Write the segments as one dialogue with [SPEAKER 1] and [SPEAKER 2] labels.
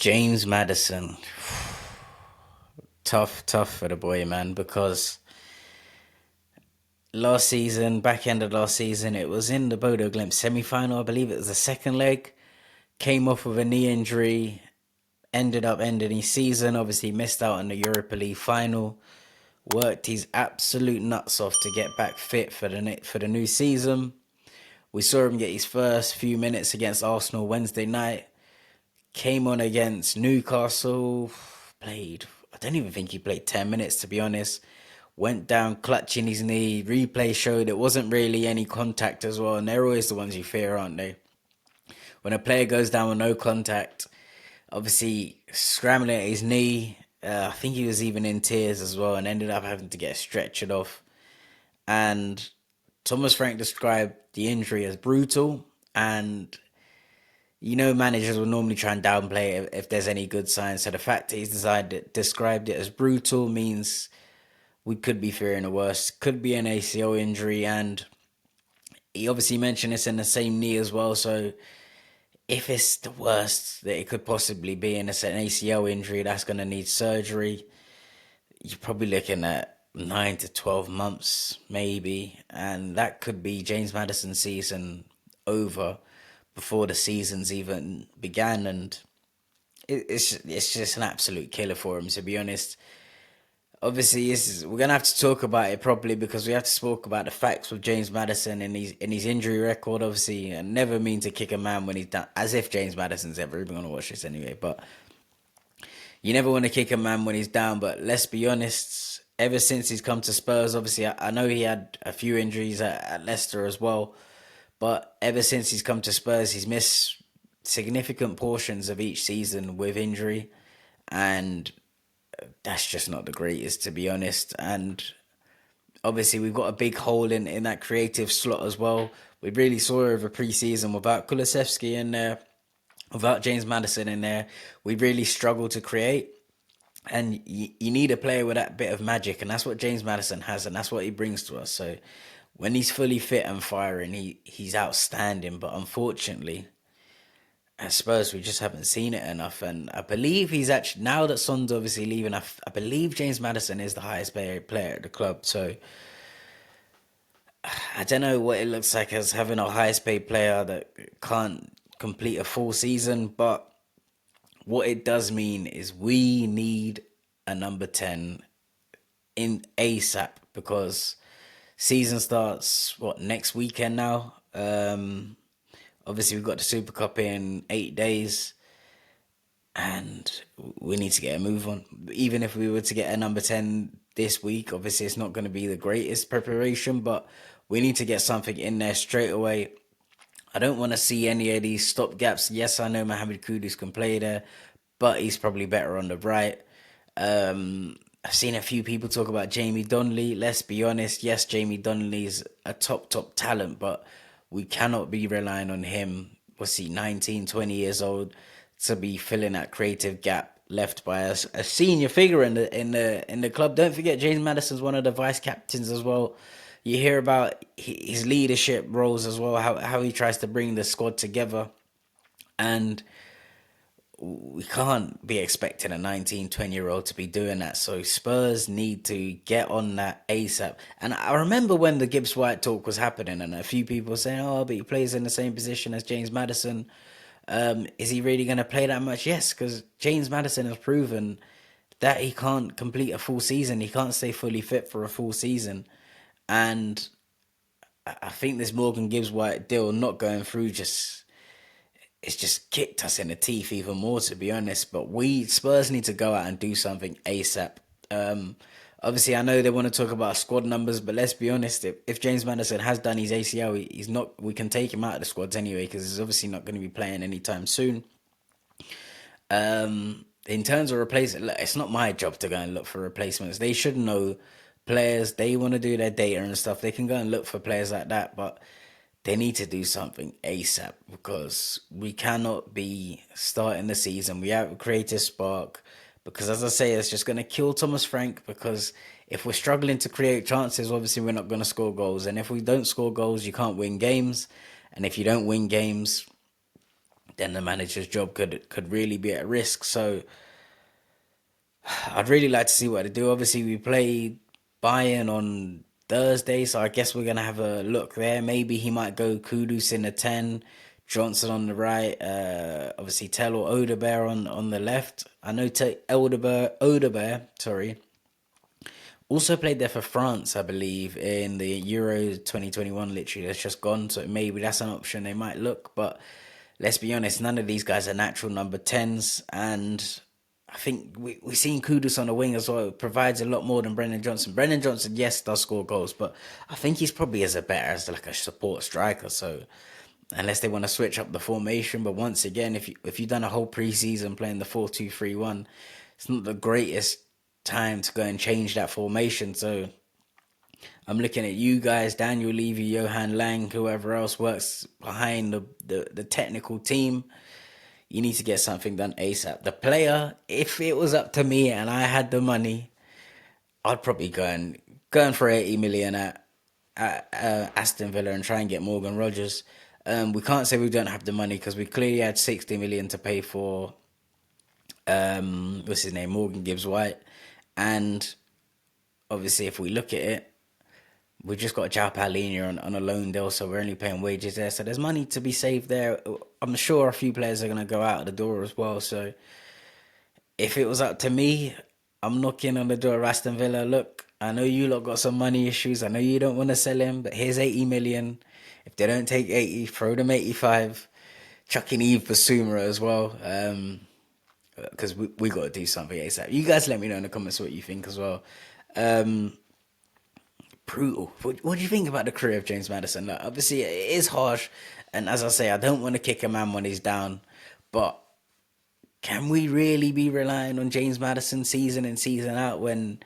[SPEAKER 1] James Maddison. Tough for the boy, man, because last season, back end of last season, it was in the Bodo Glimt semi-final. I believe it was the second leg. Came off with a knee injury, ended up ending his season. Obviously, missed out on the Europa League final. Worked his absolute nuts off to get back fit for the new season. We saw him get his first few minutes against Arsenal Wednesday night. Came on against Newcastle. Played. I don't even think he played 10 minutes, to be honest. Went down clutching his knee. Replay showed it wasn't really any contact as well. And they're always the ones you fear, aren't they? When a player goes down with no contact, obviously scrambling at his knee. I think he was even in tears as well and ended up having to get stretchered off. And Thomas Frank described the injury as brutal. And managers will normally try and downplay it if there's any good signs. So the fact that described it as brutal means we could be fearing the worst. Could be an ACL injury, and he obviously mentioned it's in the same knee as well. So if it's the worst that it could possibly be, and it's an ACL injury that's going to need surgery, you're probably looking at 9 to 12 months, maybe, and that could be James Maddison's season over before the season's even began, and it's just an absolute killer for him, to be honest. Obviously, we're gonna have to talk about it properly because we have to talk about the facts with James Maddison and his injury record. Obviously, and never mean to kick a man when he's down, as if James Maddison's ever even gonna watch this anyway. But you never want to kick a man when he's down. But let's be honest. Ever since he's come to Spurs, obviously, I know he had a few injuries at Leicester as well. But ever since he's come to Spurs, he's missed significant portions of each season with injury. And that's just not the greatest, to be honest. And obviously, we've got a big hole in that creative slot as well. We really saw over pre-season without Kulusevski in there, without James Maddison in there. We really struggled to create. And you need a player with that bit of magic. And that's what James Maddison has. And that's what he brings to us. So when he's fully fit and firing, he's outstanding. But unfortunately, at Spurs, we just haven't seen it enough. And I believe he's actually, now that Son's obviously leaving, I believe James Maddison is the highest player at the club. So I don't know what it looks like as having a highest paid player that can't complete a full season. But what it does mean is we need a number 10 in ASAP because season starts, next weekend now? Obviously, we've got the Super Cup in 8 days, and we need to get a move on. Even if we were to get a number 10 this week, obviously, it's not going to be the greatest preparation, but we need to get something in there straight away. I don't want to see any of these stop gaps. Yes, I know Mohamed Kudus can play there, but he's probably better on the right. I've seen a few people talk about Jamie Donnelly. Let's be honest. Yes, Jamie Donnelly's a top talent, but we cannot be relying on him. Was he 19, 20 years old to be filling that creative gap left by a senior figure in the club? Don't forget, James Maddison's one of the vice captains as well. You hear about his leadership roles as well, how he tries to bring the squad together, and we can't be expecting a 19, 20-year-old to be doing that. So Spurs need to get on that ASAP. And I remember when the Gibbs White talk was happening and a few people saying, oh, but he plays in the same position as James Maddison. Is he really going to play that much? Yes, because James Maddison has proven that he can't complete a full season. He can't stay fully fit for a full season. And I think this Morgan Gibbs White deal not going through it's just kicked us in the teeth even more, to be honest. But Spurs need to go out and do something ASAP. Obviously, I know they want to talk about squad numbers, but let's be honest. If James Maddison has done his ACL, he's not. We can take him out of the squads anyway because he's obviously not going to be playing anytime soon. In terms of replacement, it's not my job to go and look for replacements. They should know players. They want to do their data and stuff. They can go and look for players like that, but they need to do something ASAP because we cannot be starting the season. We have a creative spark because, as I say, it's just going to kill Thomas Frank because if we're struggling to create chances, obviously we're not going to score goals. And if we don't score goals, you can't win games. And if you don't win games, then the manager's job could really be at risk. So I'd really like to see what they do. Obviously, we play Bayern on Thursday, so I guess we're gonna have a look there. Maybe he might go Kudus in the 10, Johnson on the right. Obviously, Tell or Odebear on the left. I know Odebear, sorry, also played there for France, I believe, in the Euro 2021. Literally, that's just gone. So maybe that's an option they might look. But let's be honest, none of these guys are natural number 10s, and I think we've seen Kudus on the wing as well. It provides a lot more than Brennan Johnson. Brennan Johnson, yes, does score goals, but I think he's probably as a better as like a support striker. So unless they want to switch up the formation, but once again, if you've done a whole preseason playing the 4-2-3-1, it's not the greatest time to go and change that formation. So I'm looking at you guys, Daniel Levy, Johan Lang, whoever else works behind the technical team. You need to get something done ASAP. The player, if it was up to me and I had the money, I'd probably go in for 80 million at Aston Villa and try and get Morgan Rogers. We can't say we don't have the money because we clearly had 60 million to pay for what's his name, Morgan Gibbs White, and obviously if we look at it, we just got João Paulinho on a loan deal, so we're only paying wages there. So there's money to be saved there. I'm sure a few players are going to go out the door as well. So if it was up to me, I'm knocking on the door of Aston Villa. Look, I know you lot got some money issues. I know you don't want to sell him, but here's 80 million. If they don't take 80, throw them 85. Chucking Eve Basuma as well. Because we got to do something ASAP. You guys let me know in the comments what you think as well. Brutal. What do you think about the career of James Maddison? Like, obviously, it is harsh, and as I say, I don't want to kick a man when he's down, but can we really be relying on James Maddison season in season out when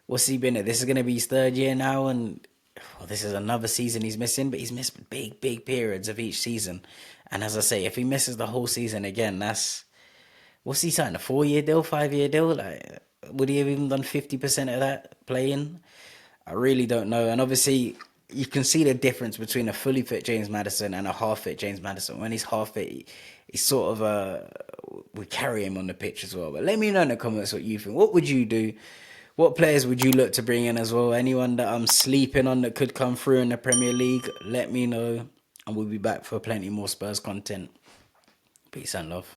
[SPEAKER 1] what's he been at? This is going to be his third year now, and this is another season he's missing, but he's missed big periods of each season. And as I say, if he misses the whole season again, that's what's he signed, a 4-year deal, 5-year deal? Like, would he have even done 50% of that playing? I really don't know. And obviously, you can see the difference between a fully fit James Maddison and a half fit James Maddison. When he's half fit, he's sort of we carry him on the pitch as well. But let me know in the comments what you think. What would you do? What players would you look to bring in as well? Anyone that I'm sleeping on that could come through in the Premier League? Let me know. And we'll be back for plenty more Spurs content. Peace and love.